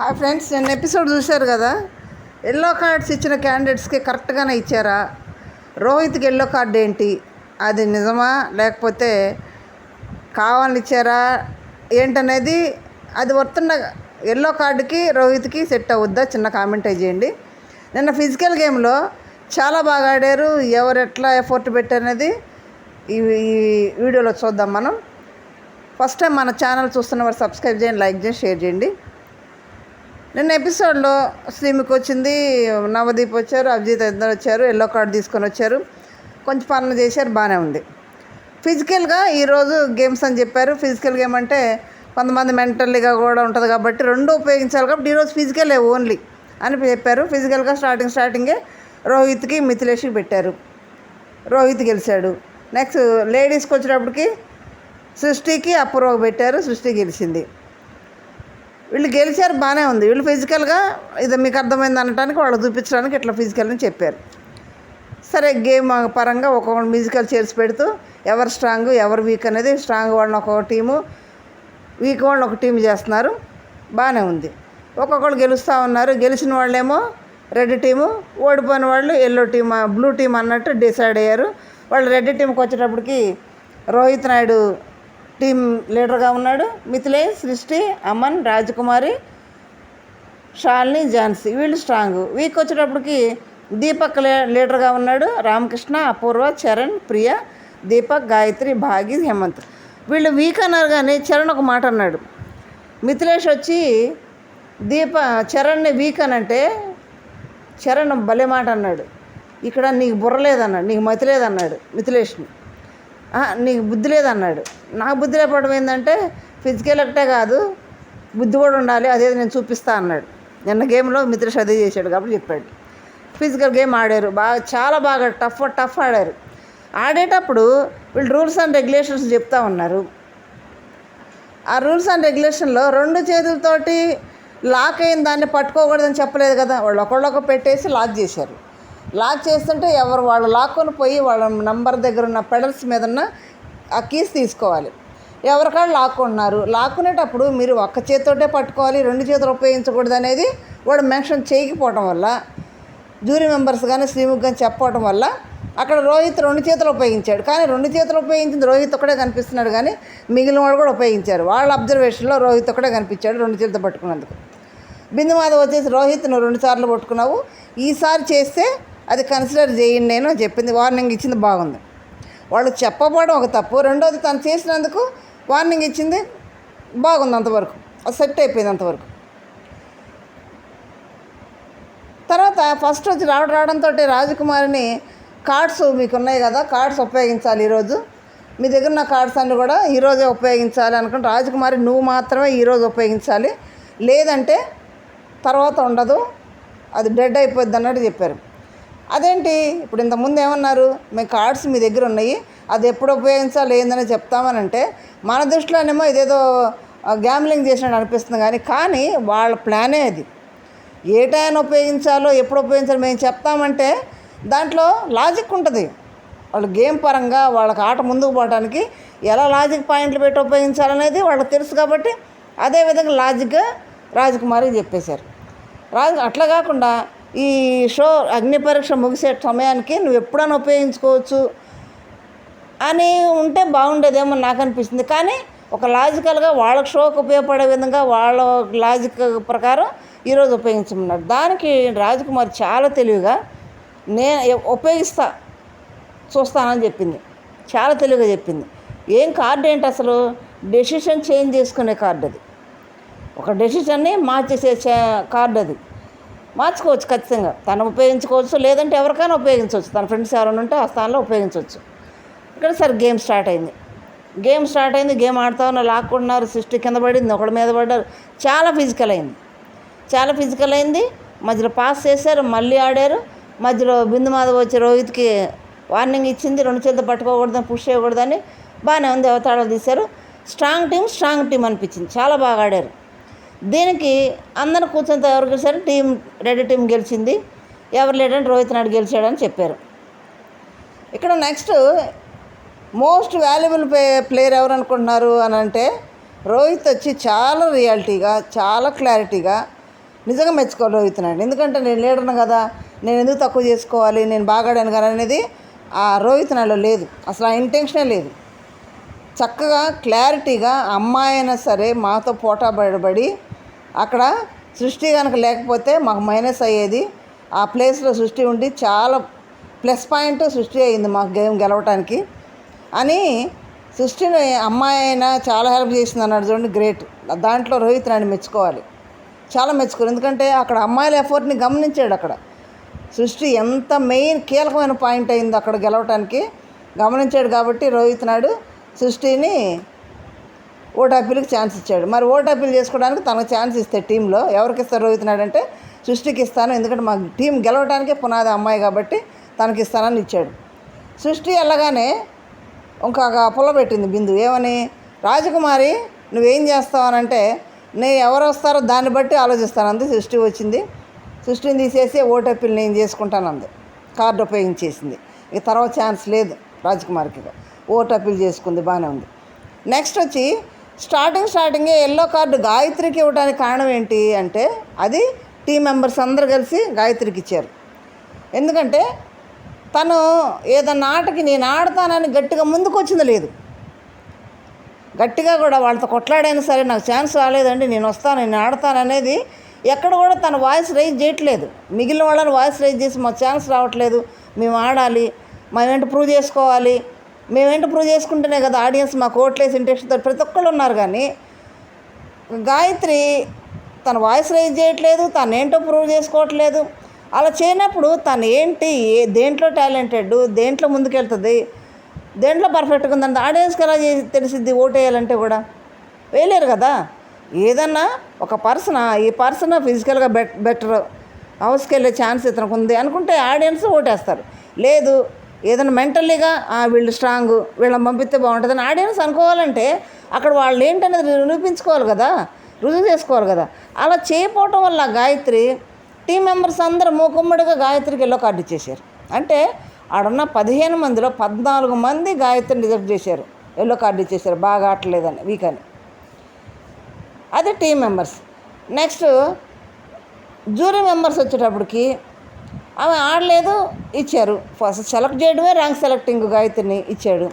Hi friends, నేను episode చూశారు కదా. ఎల్లో కార్డ్స్ ఇచ్చిన క్యాండిడేట్స్కి కరెక్ట్గానే ఇచ్చారా? రోహిత్కి ఎల్లో కార్డ్ ఏంటి, అది నిజమా లేకపోతే కావాలని ఇచ్చారా ఏంటనేది, అది వస్తున్న ఎల్లో కార్డుకి రోహిత్కి సెట్ అవుద్దా? చిన్న కామెంట్ చేయండి. నిన్న ఫిజికల్ గేమ్లో చాలా బాగా ఆడారు. ఎవరు ఎట్లా ఎఫర్ట్ పెట్టనేది ఈ వీడియోలో చూద్దాం మనం. ఫస్ట్ టైం మన ఛానల్ చూస్తున్న వారు సబ్స్క్రైబ్ చేయండి, లైక్ చేయండి, షేర్ చేయండి. నిన్న ఎపిసోడ్లో శ్రీముఖి వచ్చింది, నవదీప్ వచ్చారు, అభిజిత్ ఇద్దరు వచ్చారు, ఎల్లో కార్డు తీసుకొని వచ్చారు, కొంచెం పనులు చేశారు, బాగానే ఉంది. ఫిజికల్గా ఈరోజు గేమ్స్ అని చెప్పారు. ఫిజికల్ గేమ్ అంటే కొంతమంది మెంటల్లీగా కూడా ఉంటుంది కాబట్టి రెండు ఉపయోగించాలి కాబట్టి ఈరోజు ఫిజికల్ ఓన్లీ అని చెప్పారు. ఫిజికల్గా స్టార్టింగే రోహిత్కి మిథిలేష్కి పెట్టారు. రోహిత్ గెలిచాడు. నెక్స్ట్ లేడీస్కి వచ్చేటప్పటికి సృష్టికి అపూర్వకు పెట్టారు, సృష్టి గెలిచింది. వీళ్ళు గెలిచారు, బాగానే ఉంది. వీళ్ళు ఫిజికల్గా ఇది మీకు అర్థమైంది అనడానికి వాళ్ళు చూపించడానికి ఇట్లా ఫిజికల్ని చెప్పారు. సరే, గేమ్ పరంగా ఒక్కొక్క మ్యూజికల్ చేర్చి పెడుతూ ఎవరు స్ట్రాంగ్ ఎవరు వీక్ అనేది, స్ట్రాంగ్ వాళ్ళని ఒక టీము, వీక్ వాళ్ళని ఒక టీం చేస్తున్నారు, బాగానే ఉంది. ఒక్కొక్కళ్ళు గెలుస్తూ ఉన్నారు. గెలిచిన వాళ్ళేమో రెడ్ టీము, ఓడిపోయిన వాళ్ళు ఎల్లో టీమ్ బ్లూ టీం అన్నట్టు డిసైడ్ అయ్యారు. వాళ్ళు రెడ్ టీంకి వచ్చేటప్పటికి రోహిత్ నాయుడు టీం లీడర్గా ఉన్నాడు. మిథిలేష్, సృష్టి, అమన్, రాజకుమారి, షాలిని, ఝాన్సీ వీళ్ళు స్ట్రాంగ్. వీక్ వచ్చేటప్పటికి దీపక్ లీడర్గా ఉన్నాడు. రామకృష్ణ, అపూర్వ, చరణ్, ప్రియ, దీపక్, గాయత్రి, భాగి, హేమంత్ వీళ్ళు వీక్ అన్నారు. కానీ చరణ్ ఒక మాట అన్నాడు. మిథిలేష్ వచ్చి చరణ్ని వీక్ అని అంటే చరణ్ భలే మాట అన్నాడు. ఇక్కడ నీకు బుర్ర లేదన్నాడు, నీకు మతి లేదన్నాడు మిథిలేష్ని. నీకు బుద్ధి లేదన్నాడు. నాకు బుద్ధి లేకపోవడం ఏంటంటే ఫిజికల్ ఒకటే కాదు, బుద్ధి కూడా ఉండాలి, అదే నేను చూపిస్తా అన్నాడు. నిన్న గేమ్లో మిథిలేష్ అదే చేశాడు కాబట్టి చెప్పాడు. ఫిజికల్ గేమ్ ఆడారు, బాగా చాలా బాగా టఫ్ ఆడారు. ఆడేటప్పుడు వీళ్ళు రూల్స్ అండ్ రెగ్యులేషన్స్ చెప్తా ఉన్నారు. ఆ రూల్స్ అండ్ రెగ్యులేషన్లో రెండు చేతులతోటి లాక్ అయిన దాన్ని పట్టుకోకూడదని చెప్పలేదు కదా. వాళ్ళు ఒకళ్ళొక పెట్టేసి లాక్ చేశారు. లాక్ చేస్తుంటే ఎవరు వాళ్ళు లాక్కొని పోయి వాళ్ళ నంబర్ దగ్గర ఉన్న పెడల్స్ మీద ఉన్న ఆ కీస్ తీసుకోవాలి. ఎవరికాళ్ళు లాక్కుంటున్నారు. లాక్కునేటప్పుడు మీరు ఒక్క చేతితోటే పట్టుకోవాలి, రెండు చేతులు ఉపయోగించకూడదు అనేది వాడు మెన్షన్ చేయకపోవడం వల్ల, జ్యూరీ మెంబర్స్ కానీ శ్రీముఖ్ కానీ చెప్పడం వల్ల అక్కడ రోహిత్ రెండు చేతులు ఉపయోగించాడు. కానీ రెండు చేతులు ఉపయోగించింది రోహిత్ ఒకటే కనిపిస్తున్నాడు, కానీ మిగిలిన వాళ్ళు కూడా ఉపయోగించారు. వాళ్ళ అబ్జర్వేషన్లో రోహిత్ ఒకటే కనిపించాడు రెండు చేతులు పట్టుకున్నందుకు. బిందు మాధవ్ వచ్చేసి రోహిత్ నువ్వు 2 సార్లు పట్టుకున్నావు, ఈసారి చేస్తే అది కన్సిడర్ చేయండి నేను చెప్పింది, వార్నింగ్ ఇచ్చింది బాగుంది. వాళ్ళు చెప్పబోవడం ఒక తప్పు, రెండోది తను చేసినందుకు వార్నింగ్ ఇచ్చింది బాగుంది. అంతవరకు అది సెట్ అయిపోయింది అంతవరకు. తర్వాత ఫస్ట్ వచ్చి రావడంతో రాజకుమారిని కార్డ్స్ మీకు ఉన్నాయి కదా, కార్డ్స్ ఉపయోగించాలి ఈరోజు, మీ దగ్గర ఉన్న కార్డ్స్ అన్నీ కూడా ఈరోజే ఉపయోగించాలి అనుకుంటే రాజకుమారి నువ్వు మాత్రమే ఈరోజు ఉపయోగించాలి, లేదంటే తర్వాత ఉండదు, అది డెడ్ అయిపోద్ది అన్నట్టు చెప్పారు. అదేంటి ఇప్పుడు ఇంతకుముందు ఏమన్నారు, మేము కార్డ్స్ మీ దగ్గర ఉన్నాయి, అది ఎప్పుడు ఉపయోగించాలి ఏందని చెప్తామనంటే మన దృష్టిలోనేమో ఇదేదో గ్యామ్లింగ్ చేసినట్టు అనిపిస్తుంది. కానీ వాళ్ళ ప్లానే అది. ఏ టైం ఉపయోగించాలో ఎప్పుడు ఉపయోగించాలో మేము చెప్తామంటే దాంట్లో లాజిక్ ఉంటుంది. వాళ్ళు గేమ్ పరంగా వాళ్ళకి ఆట ముందుకు పోవడానికి ఎలా లాజిక్ పాయింట్లు పెట్టి ఉపయోగించాలనేది వాళ్ళకి తెలుసు కాబట్టి అదేవిధంగా లాజిక్గా రాజకుమారికి చెప్పేశారు. అట్లా కాకుండా ఈ షో అగ్ని పరీక్ష ముగిసే సమయానికి నువ్వు ఎప్పుడైనా ఉపయోగించుకోవచ్చు అని ఉంటే బాగుండేదేమో నాకు అనిపిస్తుంది. కానీ ఒక లాజికల్గా వాళ్ళకి షోకి ఉపయోగపడే విధంగా వాళ్ళ లాజిక్ ప్రకారం ఈరోజు ఉపయోగించమన్నాడు. దానికి రాజకుమారి చాలా తెలివిగా నేను చూస్తానని చెప్పింది, చాలా తెలివిగా చెప్పింది. ఏం కార్డు ఏంటి అసలు, డెసిషన్ చేంజ్ చేసుకునే కార్డు అది, ఒక డెసిషన్ని మార్చేసే కార్డు అది. మార్చుకోవచ్చు ఖచ్చితంగా, తను ఉపయోగించుకోవచ్చు, లేదంటే ఎవరికైనా ఉపయోగించవచ్చు, తన ఫ్రెండ్స్ ఎవరైనా ఉంటే ఆ స్థానంలో ఉపయోగించవచ్చు. ఇక్కడ సరే గేమ్ స్టార్ట్ అయింది. గేమ్ ఆడుతూ ఉన్న లాక్కుంటున్నారు, సృష్టి కింద పడింది, ఒకటి మీద పడ్డారు, చాలా ఫిజికల్ అయింది. మధ్యలో పాస్ చేశారు, మళ్ళీ ఆడారు. మధ్యలో బిందు మాధవ్ వచ్చి రోహిత్కి వార్నింగ్ ఇచ్చింది, రెండు చేతులు పట్టుకోకూడదని, పుష్ చేయకూడదని, బాగానే ఉంది, అవతారాలు తీశారు. స్ట్రాంగ్ టీం అనిపించింది, చాలా బాగా ఆడారు. దీనికి అందరూ కూర్చొని ఎవరు గెలిచారు, రెడ్ టీం గెలిచింది, ఎవరు లేడంటే రోహిత్ నాయుడు గెలిచాడని చెప్పారు. ఇక్కడ నెక్స్ట్ మోస్ట్ వాల్యుబుల్ ప్లేయర్ ఎవరు అనుకుంటున్నారు అని అంటే రోహిత్ వచ్చి చాలా రియాలిటీగా, చాలా క్లారిటీగా నిజంగా మెచ్చుకోవాలి రోహిత్ నాయుడు. ఎందుకంటే నేను లీడర్ను కదా, నేను ఎందుకు తక్కువ చేసుకోవాలి, నేను బాగా ఆడాను కదా అనేది ఆ రోహిత్ నాయుడులో లేదు. అసలు ఆ ఇంటెన్షనే లేదు. చక్కగా క్లారిటీగా అమ్మాయి అయినా సరే మాతో పోటా పడబడి అక్కడ సృష్టి కనుక లేకపోతే మాకు మైనస్ అయ్యేది. ఆ ప్లేస్లో సృష్టి ఉండి చాలా ప్లస్ పాయింట్ సృష్టి అయ్యింది మాకు గేమ్ గెలవటానికి అని సృష్టిని అమ్మాయి అయినా చాలా హెల్ప్ చేసింది అన్నాడు చూడండి, గ్రేట్. దాంట్లో రోహిత్ నాయుడు మెచ్చుకోవాలి, చాలా మెచ్చుకోవాలి. ఎందుకంటే అక్కడ అమ్మాయిల ఎఫర్ట్ని గమనించాడు. అక్కడ సృష్టి ఎంత మెయిన్ కీలకమైన పాయింట్ అయింది అక్కడ గెలవటానికి గమనించాడు. కాబట్టి రోహిత్ నాయుడు సృష్టిని ఓటు అప్పీల్కి ఛాన్స్ ఇచ్చాడు. మరి ఓటు అప్పీల్ చేసుకోవడానికి తనకు ఛాన్స్ ఇస్తే టీంలో ఎవరికి ఇస్తారు రోహిత్ నాయుడు అంటే సృష్టికి ఇస్తాను, ఎందుకంటే మా టీం గెలవడానికే పునాది అమ్మాయి కాబట్టి తనకి ఇస్తానని ఇచ్చాడు. సృష్టి వెళ్ళగానే ఇంకొక పుల్ల పెట్టింది బిందు, ఏమని, రాజకుమారి నువ్వేం చేస్తావు అని అంటే నేను ఎవరు వస్తారో దాన్ని బట్టి ఆలోచిస్తానంది. సృష్టి వచ్చింది, సృష్టిని తీసేసి ఓటు అప్పీల్ నేను చేసుకుంటానంది, కార్డు ఉపయోగించేసింది. ఇక తర్వాత ఛాన్స్ లేదు రాజకుమారికి, ఓటు అప్పీల్ చేసుకుంది, బాగానే ఉంది. నెక్స్ట్ వచ్చి స్టార్టింగే ఎల్లో కార్డు గాయత్రికి ఇవ్వడానికి కారణం ఏంటి అంటే అది టీం మెంబర్స్ అందరూ కలిసి గాయత్రికి ఇచ్చారు. ఎందుకంటే తను ఏదన్నా ఆటకి నేను ఆడతానని గట్టిగా ముందుకు వచ్చింది లేదు. గట్టిగా కూడా వాళ్ళతో కొట్లాడైనా సరే నాకు ఛాన్స్ రాలేదండి, నేను వస్తాను, నేను ఆడతాను అనేది ఎక్కడ కూడా తన వాయిస్ రైజ్ చేయట్లేదు. మిగిలిన వాళ్ళని వాయిస్ రైజ్ చేసి మాకు ఛాన్స్ రావట్లేదు, మేము ఆడాలి, మేమేంటి ప్రూవ్ చేసుకోవాలి, మేమేంటి ప్రూవ్ చేసుకుంటేనే కదా ఆడియన్స్ మాకు ఓట్లేసి ఇంట్రెస్ట్తో ప్రతి ఒక్కళ్ళు ఉన్నారు. కానీ గాయత్రి తన వాయిస్ రైజ్ చేయట్లేదు, తను ఏంటో ప్రూవ్ చేసుకోవట్లేదు. అలా చేయనప్పుడు తను ఏంటి, దేంట్లో టాలెంటెడ్, దేంట్లో ముందుకెళ్తుంది, దేంట్లో పర్ఫెక్ట్గా ఉందంటే ఆడియన్స్కి ఎలా తెలిసిద్ది ఓటు వేయాలంటే కూడా వేయలేరు కదా. ఏదన్నా ఒక ఈ పర్సన్ ఫిజికల్గా బెటర్, హౌస్కి వెళ్ళే ఛాన్స్ ఇతనికి ఉంది అనుకుంటే ఆడియన్స్ ఓటేస్తారు. లేదు ఏదైనా మెంటల్లీగా వీళ్ళు స్ట్రాంగ్, వీళ్ళని పంపిస్తే బాగుంటుందని ఆడియన్స్ అనుకోవాలంటే అక్కడ వాళ్ళు ఏంటనేది నిరూపించుకోవాలి కదా, రుజువు చేసుకోవాలి కదా. అలా చేయకపోవటం వల్ల గాయత్రి టీం మెంబర్స్ అందరూ మూకుమ్మడిగా గాయత్రికి ఎల్లో కార్డు ఇచ్చేసారు. అంటే ఆడున్న 15 మందిలో 14 మంది గాయత్రిని రిజెక్ట్ చేశారు, ఎల్లో కార్డు ఇచ్చేసారు, బాగా ఆడలేదని, వీక్ అని. అది team members. Next jury members వచ్చేటప్పటికి ఆమె ఆడలేదు, ఇచ్చారు. ఫస్ట్ సెలెక్ట్ చేయడమే ర్యాంక్ సెలెక్టింగ్ గాయత్రిని ఇచ్చాడు.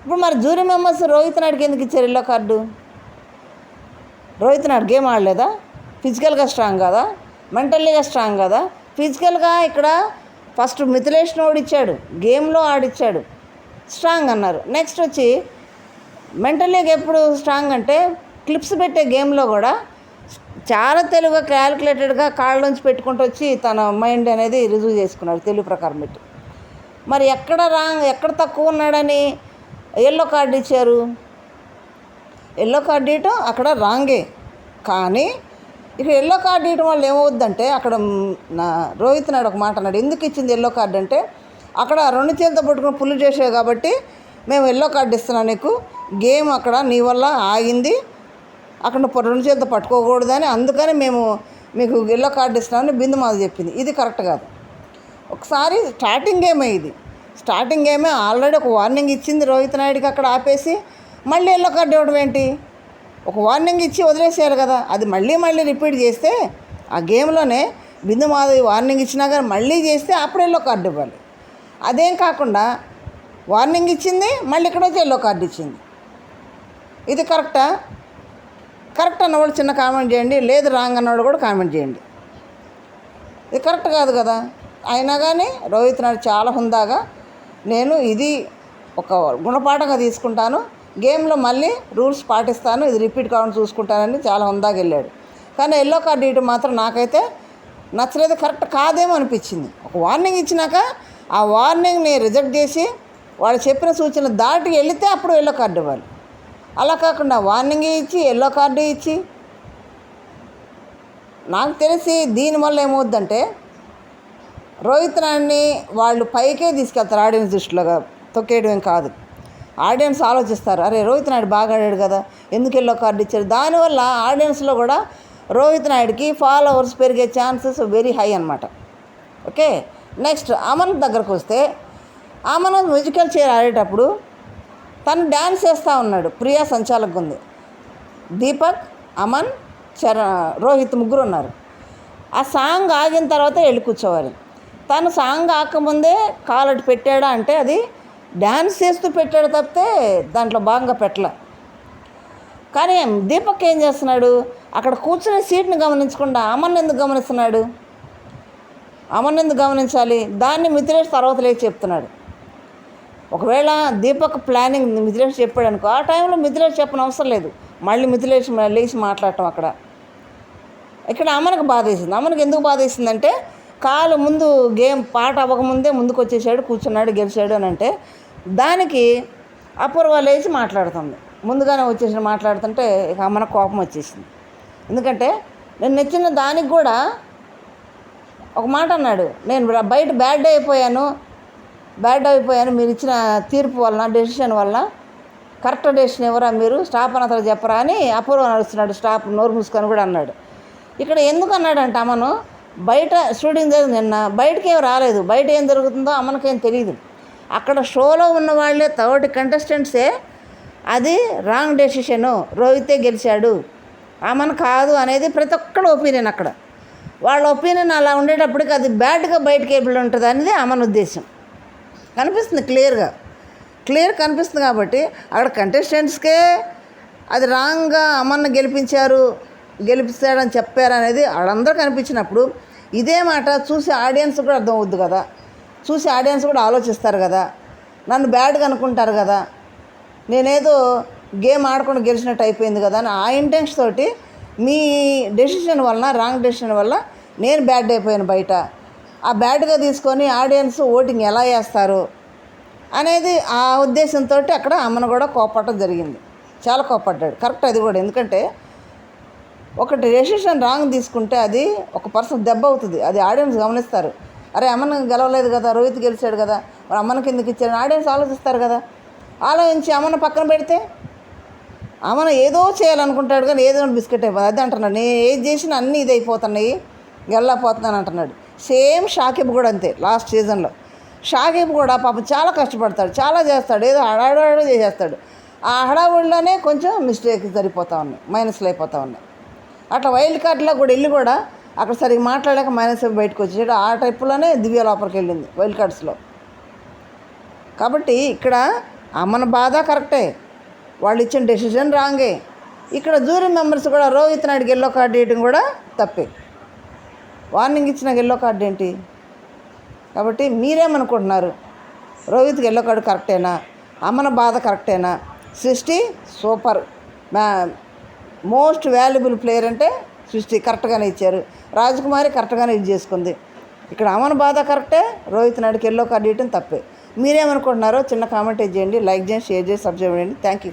ఇప్పుడు మరి జ్యూరీ మెంబర్స్ రోహిత్ నాయుడుకి ఎందుకు ఇచ్చారు yellow card? Rohit Naidu game ఆడలేదా? ఫిజికల్గా స్ట్రాంగ్ కదా, మెంటల్లీగా స్ట్రాంగ్ కదా. ఫిజికల్గా ఇక్కడ ఫస్ట్ మిథిలేషన్ ఓడిచ్చాడు, గేమ్లో ఆడిచ్చాడు, స్ట్రాంగ్ అన్నారు. నెక్స్ట్ వచ్చి మెంటల్లీగా ఎప్పుడు స్ట్రాంగ్ అంటే క్లిప్స్ పెట్టే గేమ్లో కూడా చాలా తెలుగుగా క్యాలిక్యులేటెడ్గా కాళ్ళ నుంచి పెట్టుకుంటూ వచ్చి తన మైండ్ అనేది రుజువు చేసుకున్నాడు తెలుగు ప్రకారం పెట్టి. మరి ఎక్కడ తక్కువ ఉన్నాడని ఎల్లో కార్డు ఇచ్చారు? ఎల్లో కార్డు ఇవ్వటం అక్కడ రాంగే. కానీ ఇక్కడ ఎల్లో కార్డు ఇవ్వడం వల్ల ఏమవుద్దంటే అక్కడ రోహిత్ నాయుడు ఒక మాట అన్నాడు, ఎందుకు ఇచ్చింది ఎల్లో కార్డు అంటే అక్కడ 2 చేతులతో పట్టుకుని పుల్లు చేసావు కాబట్టి మేము ఎల్లో కార్డు ఇస్తున్నాం నీకు, గేమ్ అక్కడ నీ వల్ల ఆగింది, అక్కడ 2 చేతులతో పట్టుకోకూడదని, అందుకని మేము మీకు ఎల్లో కార్డు ఇస్తున్నామని బిందు మాది చెప్పింది. ఇది కరెక్ట్ కాదు. ఒకసారి స్టార్టింగ్ గేమే ఆల్రెడీ ఒక వార్నింగ్ ఇచ్చింది రోహిత్ నాయుడుకి, అక్కడ ఆపేసి మళ్ళీ ఎల్లో కార్డు ఇవ్వడం ఏంటి? ఒక వార్నింగ్ ఇచ్చి వదిలేసేయాలి కదా. అది మళ్ళీ రిపీట్ చేస్తే ఆ గేమ్లోనే బిందు మాధవి వార్నింగ్ ఇచ్చినా కానీ మళ్ళీ చేస్తే అప్పుడు ఎల్లో కార్డు ఇవ్వాలి. అదేం కాకుండా వార్నింగ్ ఇచ్చింది, మళ్ళీ ఇక్కడ వచ్చి ఎల్లో కార్డు ఇచ్చింది. ఇది కరెక్టా? కరెక్ట్ అన్నవాళ్ళు చిన్న కామెంట్ చేయండి, లేదు రాంగ్ అన్నవాళ్ళు కూడా కామెంట్ చేయండి. ఇది కరెక్ట్ కాదు కదా. అయినా కానీ రోహిత్ నాయుడు చాలా హుందాగా నేను ఇది ఒక గుణపాఠంగా తీసుకుంటాను, గేమ్లో మళ్ళీ రూల్స్ పాటిస్తాను, ఇది రిపీట్ కావడం చూసుకుంటానని చాలా హుందాగా వెళ్ళాడు. కానీ ఎల్లో కార్డు ఇవ్వడం మాత్రం నాకైతే నచ్చలేదు, కరెక్ట్ కాదేమో అనిపించింది. ఒక వార్నింగ్ ఇచ్చినాక ఆ వార్నింగ్ని రిజెక్ట్ చేసి వాళ్ళు చెప్పిన సూచన దాటి వెళితే అప్పుడు ఎల్లో కార్డు ఇవ్వాలి. అలా కాకుండా వార్నింగ్ ఇచ్చి ఎల్లో కార్డు ఇచ్చి, నాకు తెలిసి దీనివల్ల ఏమవుద్దంటే రోహిత్ నాయుడిని వాళ్ళు పైకే తీసుకెళ్తారు, ఆడియన్స్ దృష్టిలో తొక్కేయడం కాదు. ఆడియన్స్ ఆలోచిస్తారు, అరే రోహిత్ నాయుడు బాగా ఆడాడు కదా, ఎందుకు ఎల్లో కార్డు ఇచ్చారు. దానివల్ల ఆడియన్స్లో కూడా రోహిత్ నాయుడికి ఫాలోవర్స్ పెరిగే ఛాన్సెస్ వెరీ హై అన్నమాట. ఓకే. నెక్స్ట్ అమన్ దగ్గరకు వస్తే, అమన్ మ్యూజికల్ చైర్ ఆడేటప్పుడు తను డ్యాన్స్ చేస్తూ ఉన్నాడు. ప్రియా సంచాలకుగా ఉంది, దీపక్, అమన్, రోహిత్ ముగ్గురు ఉన్నారు. ఆ సాంగ్ ఆగిన తర్వాత వెళ్ళి కూర్చోవాలి. తను సాంగ్ ఆకముందే కాలటి పెట్టాడా అంటే అది డ్యాన్స్ చేస్తూ పెట్టాడు తప్పితే దాంట్లో భాగంగా పెట్టలే. కానీ దీపక్ ఏం చేస్తున్నాడు, అక్కడ కూర్చునే సీట్ని గమనించకుండా అమన్ ఎందుకు గమనిస్తున్నాడు? అమన్ ఎందుకు గమనించాలి? దాన్ని మిథిలేష్ తర్వాత లేచి చెప్తున్నాడు. ఒకవేళ దీపక్ ప్లానింగ్ మిథిలేష్ చెప్పాడు అనుకో, ఆ టైంలో మిథిలేష్ చెప్పని అవసరం లేదు, మళ్ళీ మిథిలేష్ లేచి మాట్లాడటం అక్కడ. ఇక్కడ అమన్కి బాధ వేసింది. అమన్కి ఎందుకు బాధ వేసిందంటే కాలు ముందు గేమ్ పాట అవ్వకముందే ముందుకు వచ్చేసాడు, కూర్చున్నాడు, గెలిచాడు అని అంటే దానికి అపూర్వ లేచి మాట్లాడుతుంది. ముందుగానే వచ్చేసి మాట్లాడుతుంటే ఇక అమ్మన కోపం వచ్చేసింది. ఎందుకంటే నేను నచ్చిన దానికి కూడా ఒక మాట అన్నాడు, నేను బయట బ్యాడ్ అయిపోయాను మీరు ఇచ్చిన తీర్పు వలన, డెసిషన్ వలన. కరెక్ట్ డెసిషన్ ఎవరా మీరు, స్టాప్ అని అతను చెప్పరా అని అపూర్వ నడుస్తున్నాడు. స్టాప్ నోరు మూసుకొని కూడా అన్నాడు. ఇక్కడ ఎందుకు అన్నాడంటే అమ్మను బయట షూటింగ్ జరిగింది నిన్న, బయటకి ఏం రాలేదు, బయట ఏం జరుగుతుందో అమ్మనకేం తెలియదు. అక్కడ షోలో ఉన్న వాళ్ళే తోటి కంటెస్టెంట్సే అది రాంగ్ డెసిషను, రోహితే గెలిచాడు, అమన్ కాదు అనేది ప్రతి ఒక్కళ్ళ ఒపీనియన్. అక్కడ వాళ్ళ ఒపీనియన్ అలా ఉండేటప్పటికి అది బ్యాడ్గా బయటకి వెళ్ళి ఉంటుంది అనేది అమన్ ఉద్దేశం. కనిపిస్తుంది, క్లియర్ కనిపిస్తుంది. కాబట్టి అక్కడ కంటెస్టెంట్స్కే అది రాంగ్గా అమన్ను గెలిపిస్తాడని చెప్పారు అనేది వాళ్ళందరూ కనిపించినప్పుడు ఇదే మాట చూసి ఆడియన్స్ కూడా అర్థం అవుద్ది కదా, చూసి ఆడియన్స్ కూడా ఆలోచిస్తారు కదా, నన్ను బ్యాడ్గా అనుకుంటారు కదా, నేనేదో గేమ్ ఆడకుండా గెలిచినట్టు అయిపోయింది కదా అని ఆ ఇంటెన్షన్ తోటి మీ డెసిషన్ వలన, రాంగ్ డెసిషన్ వల్ల నేను బ్యాడ్ అయిపోయాను బయట, ఆ బ్యాడ్గా తీసుకొని ఆడియన్స్ ఓటింగ్ ఎలా వేస్తారు అనేది ఆ ఉద్దేశంతో అక్కడ అమ్మను కూడా కోపడటం జరిగింది. చాలా కోపడ్డాడు. కరెక్ట్ అది కూడా. ఎందుకంటే ఒకటి డెసిషన్ రాంగ్ తీసుకుంటే అది ఒక పర్సన్ దెబ్బ అవుతుంది, అది ఆడియన్స్ గమనిస్తారు. అరే అమ్మను గెలవలేదు కదా, రోహిత్ గెలిచాడు కదా, మరి అమ్మకి ఎందుకు ఇచ్చారని ఆడియన్స్ ఆలోచిస్తారు కదా. ఆలోచించి అమ్మను పక్కన పెడితే అమ్మను ఏదో చేయాలనుకుంటాడు కానీ ఏదో బిస్కెట్ అయిపోతుంది. అది అంటున్నాడు, నేను ఏది చేసినా అన్నీ ఇది అయిపోతున్నాయి, గెల్లపోతున్నాను అంటున్నాడు. సేమ్ షాకిబ్ కూడా అంతే. లాస్ట్ సీజన్లో షాకిబ్ కూడా పాపం చాలా కష్టపడతాడు, చాలా చేస్తాడు, ఏదో హడావుడి చేసేస్తాడు. ఆ హడావుడిలోనే కొంచెం మిస్టేక్ సరిపోతూ ఉన్నాయి, మైనస్లు అయిపోతూ ఉన్నాయి. అట్లా వైల్డ్ కార్డ్లో కూడా వెళ్ళి కూడా అక్కడ సరిగ్గా మాట్లాడాక మైనస్ బయటకు వచ్చేసాడు. ఆ టైప్లోనే దివ్య లోపలికి వెళ్ళింది వైల్డ్ కార్డ్స్లో. కాబట్టి ఇక్కడ అమ్మన బాధ కరెక్టే, వాళ్ళు ఇచ్చిన డెసిషన్ రాంగే. ఇక్కడ జూరీ మెంబర్స్ కూడా రోహిత్ నాయుడుకి ఎల్లో కార్డు వేయడం కూడా తప్పే. వార్నింగ్ ఇచ్చిన ఎల్లో కార్డు ఏంటి? కాబట్టి మీరేమనుకుంటున్నారు? రోహిత్కి ఎల్లో కార్డు కరెక్టేనా? అమ్మన బాధ కరెక్టేనా? సృష్టి సూపర్, మోస్ట్ వాల్యుబుల్ ప్లేయర్ అంటే సృష్టి కరెక్ట్గానే ఇచ్చారు. రాజకుమారి కరెక్ట్గానే ఇది చేసుకుంది. ఇక్కడ అమ్మన బాధ కరెక్టే, రోహిత్ నాయుడుకి ఎల్లో కార్డు ఇవ్వడం తప్పే. మీరేమనుకుంటున్నారో చిన్న కామెంట్ చేయండి, లైక్ చేయండి, షేర్ చేసి సబ్స్క్రైబ్ చేయండి. Thank you.